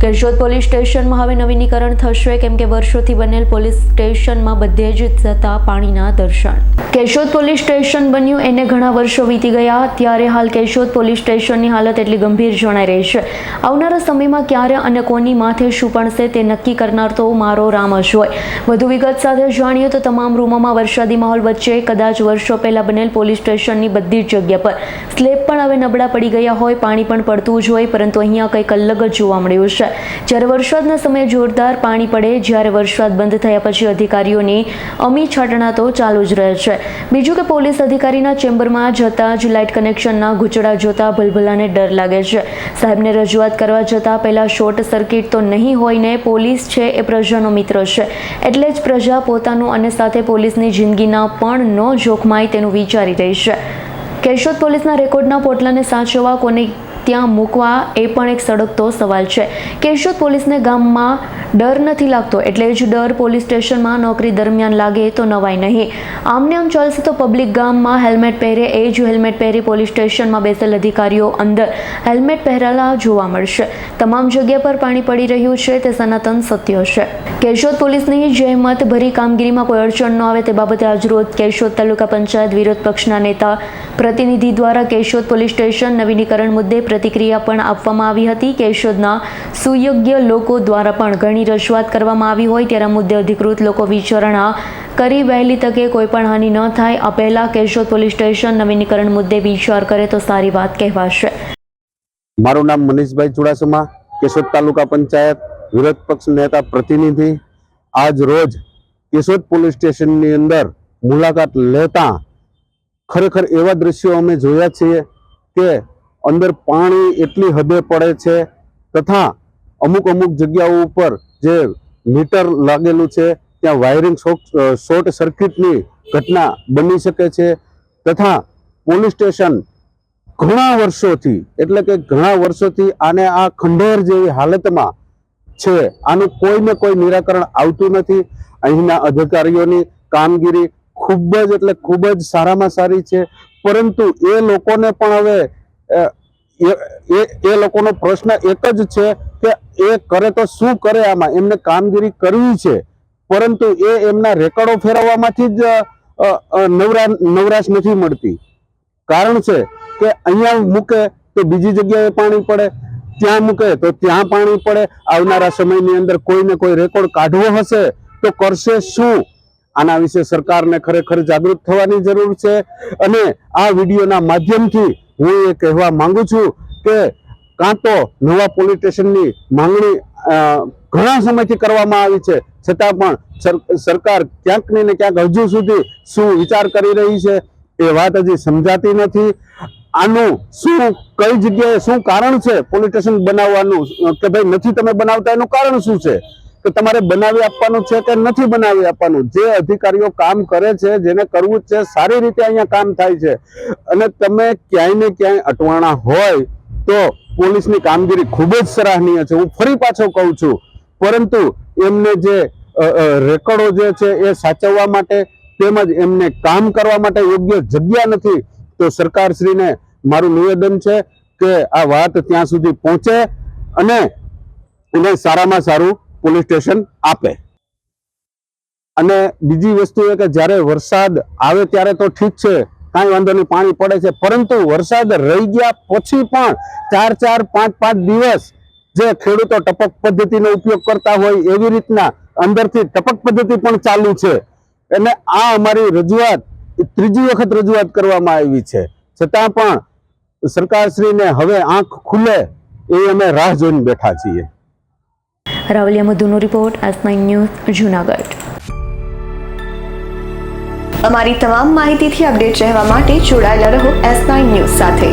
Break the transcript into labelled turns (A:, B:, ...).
A: Keshod police સ્ટેશનમાં હવે નવીનીકરણ થશે કેમ કે વર્ષોથી બનેલ પોલીસ સ્ટેશનમાં બધે જ થતા પાણીના દર્શન. કેશોદ પોલીસ સ્ટેશન બન્યું એને ઘણા વર્ષો વીતી ગયા, ત્યારે હાલ કેશોદ પોલીસ સ્ટેશનની હાલત એટલી ગંભીર જણાઈ રહી છે. આવનારા સમયમાં ક્યારે અને કોની માથે શું પડશે તે નક્કી કરનાર તો મારો રામ જ હોય. વધુ વિગત સાથે જાણીએ તો તમામ રૂમોમાં વરસાદી માહોલ વચ્ચે કદાચ વર્ષો પહેલા બનેલ પોલીસ સ્ટેશનની બધી જ જગ્યા પર સ્લેબ પણ હવે નબળા પડી ગયા હોય, પાણી પણ પડતું જ હોય, પરંતુ અહીંયા કંઈક અલગ જ જોવા મળ્યું છે. જ્યારે વરસાદના સમયે જોરદાર પાણી પડે, જ્યારે વરસાદ બંધ થયા પછી અધિકારીઓની અમી છાટણા તો ચાલુ જ રહે છે. બીજું કે પોલીસ અધિકારીના ચેમ્બરમાં જતા જ લાઇટ કનેક્શનના ગૂંચડા જોતા ભલભલાને ડર લાગે છે. સાહેબને રજૂઆત કરવા જતાં પહેલા શોર્ટ સર્કિટ તો નહીં હોય ને, પોલીસ છે એ પ્રજાનો મિત્ર છે, એટલે જ પ્રજા પોતાનું અને સાથે પોલીસની જિંદગીના પણ ન જોખમાય તેનું વિચારી રહી છે. કેશોદ પોલીસના રેકોર્ડના પોટલાને સાચવવા કોને ત્યાં મૂકવા એ પણ એક સળગતો સવાલ છે. કેશોદ પોલીસને ગામમાં ડર નથી લાગતો, એટલે જ ડર પોલીસ સ્ટેશનમાં નોકરી દરમિયાન લાગે તો નવાય નહીં. આમને આમ ચાલશે તો પબ્લિક ગામમાં હેલ્મેટ પહેરે, એ જ હેલ્મેટ પહેરી પોલીસ સ્ટેશનમાં બેસેલ અધિકારીઓ અંદર હેલ્મેટ પહેરેલા જોવા મળશે. તમામ જગ્યા પર પાણી પડી રહ્યું છે તે સનાતન સત્ય છે. કેશોદ પોલીસની જહેમત ભરી કામગીરીમાં કોઈ અડચણ ન આવે તે બાબતે આજરોજ કેશોદ તાલુકા પંચાયત વિરોધ પક્ષના નેતા પ્રતિનિધિ દ્વારા કેશોદ પોલીસ સ્ટેશન નવીનીકરણ મુદ્દે પ્રતિક્રિયા પણ આપવામાં આવી હતી. કેશોદના સુયોગ્ય લોકો દ્વારા પણ ઘણી રજૂઆત કરવામાં આવી હોય, ત્યારે મુદ્દે અધિકૃત લોકો વિચારણા કરી વહેલી તકે કોઈ પણ હાનિ ન થાય આ પહેલા કેશોદ પોલીસ સ્ટેશન નવીનીકરણ મુદ્દે વિચાર કરે તો સારી વાત કહેવાશે.
B: મારું નામ મનીષભાઈ ચુડાસમા, કેશોદ તાલુકા પંચાયત વિરોધ પક્ષ નેતા પ્રતિનિધિ. આજ રોજ કેશોદ પોલીસ સ્ટેશનની અંદર મુલાકાત લેતા ખરેખર એવા દ્રશ્યો અમે જોયા છીએ કે અંદર પાણી એટલી હદે પડે છે, તથા અમુક જગ્યાઓ ઉપર જે મીટર લાગેલું છે ત્યાં વાયરિંગ શોર્ટ સર્કિટની ઘટના બની શકે છે, તથા પોલીસ સ્ટેશન ઘણા વર્ષોથી આને આ ખંડેર જેવી હાલતમાં છે. આનું કોઈને કોઈ નિરાકરણ આવતું નથી. અહીંના અધિકારીઓની કામગીરી ખૂબ જ સારામાં સારી છે, પરંતુ એ લોકોને પણ હવે એ લોકોનો પ્રશ્ન એક જ છે કે એ કરે તો શું કરે. આમાં એમને કામગીરી કરવી છે, પરંતુ એમના રેકર્ડો ફેરવવામાંથી જ નવરાશ નથી મળતી. કારણ છે કે અહીંયા મૂકે તો બીજી જગ્યાએ પાણી પડે, ત્યાં મૂકે તો ત્યાં પાણી પડે. આવનારા સમયની અંદર કોઈને કોઈ રેકોર્ડ કાઢવો હશે તો કરશે શું? આના વિશે સરકારને ખરેખર જાગૃત થવાની જરૂર છે. અને આ વિડીયોના માધ્યમથી હું એ કહેવા માંગુ છું કે કાં તો નવા પોલીસ સ્ટેશનની માંગણી ઘણા સમયથી કરવામાં આવી છે, છતાં પણ સરકાર ક્યાંક ને ક્યાંક હજુ સુધી શું વિચાર કરી રહી છે એ વાત હજી સમજાતી નથી. આનું કઈ જગ્યાએ શું કારણ છે પોલીસ સ્ટેશન બનાવવાનું, કે ભાઈ નથી તમે બનાવતા, એનું કારણ શું છે? કે તમારે બનાવી આપવાનું છે કે નથી બનાવી આપવાનું? જે અધિકારીઓ કામ કરે છે, જેને કરવું છે, સારી રીતે અહીંયા કામ થાય છે, અને તમે ક્યાંય ને ક્યાંય અટવાણા હોય તો પોલીસની કામગીરી ખૂબ જ સરાહનીય છે, હું ફરી પાછો કહું છું, પરંતુ એમને જે રેકોર્ડો જે છે એ સાચવવા માટે તેમજ એમને કામ કરવા માટે યોગ્ય જગ્યા નથી. તો સરકારશ્રીને મારું નિવેદન છે કે આ વાત ત્યાં સુધી પહોંચે અને એને સારામાં સારું પોલીસ સ્ટેશન આપે. અને બીજી વસ્તુ એ કે જ્યારે વરસાદ આવે ત્યારે તો ઠીક છે, કાંઈ વાંધો નહીં, પાણી પડે છે, પરંતુ વરસાદ રહી ગયા પછી પણ 4-5 દિવસ જે ખેડૂતો ટપક પદ્ધતિનો ઉપયોગ કરતા હોય એવી રીતના અંદરથી ટપક પદ્ધતિ પણ ચાલુ છે. અને આ અમારી રજૂઆત ત્રીજી વખત રજૂઆત કરવામાં આવી છે, છતાં પણ સરકારશ્રીને હવે આંખ ખુલે એ અમે રાહ જોઈને બેઠા છીએ.
A: રાવલિયા મધુનો રિપોર્ટ, S9 ન્યૂઝ, જૂનાગઢ.
C: અમારી તમામ માહિતીથી અપડેટ રહેવા માટે જોડાયેલા રહો S9 ન્યૂઝ સાથે.